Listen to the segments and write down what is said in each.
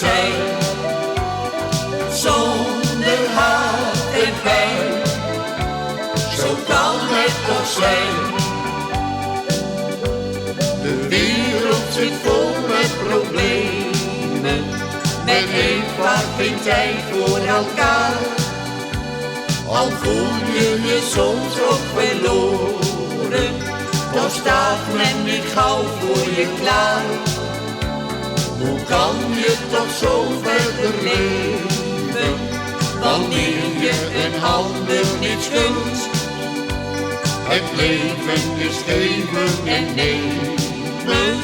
zijn, zonder haat en pijn. Zo kan het toch zijn. De wereld zit vol met problemen, men heeft vaak geen tijd voor elkaar. Al voel je je soms ook verloren, dan staat men niet gauw voor je klaar. Hoe kan je toch zo verder leven, wanneer je een ander niets gunt? Het leven is geven en nemen,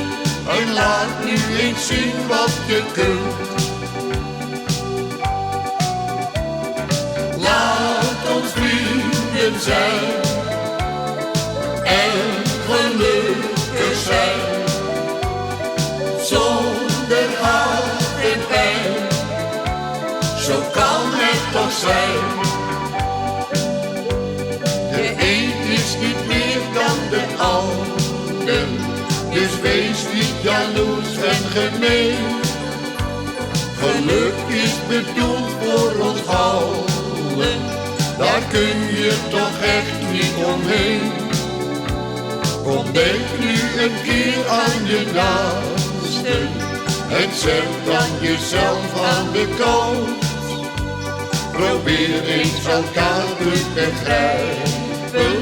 en laat nu eens zien wat je kunt. Laat ons vrienden zijn en gelukkig zijn, zonder haat en pijn. Zo kan het toch zijn. De een is niet meer dan de ander, dus wees niet jaloers en gemeen. Geluk is bedoeld voor ons allen, daar kun je toch echt niet omheen. Kom, denk nu een keer aan je naaste en zet dan jezelf aan de kant. Probeer eens elkaar te begrijpen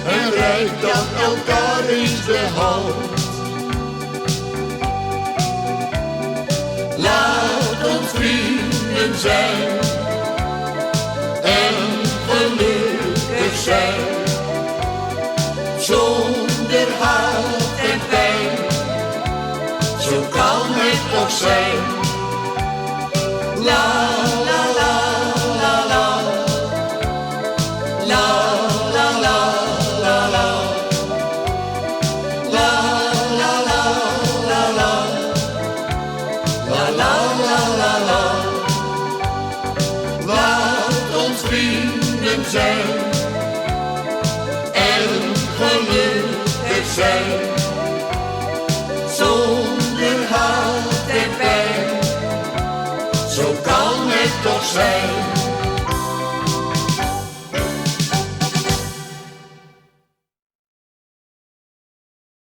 en reik dan elkaar eens de hand. Laat ons vrienden zijn en gelukkig zijn, zonder haat en pijn. Zo kan het toch zijn. La la la la la, la la la la la, la la la la la, la la la la la. Laat ons vrienden zijn en gelukkig zijn, zonder haat en pijn. Zo kan het toch zijn.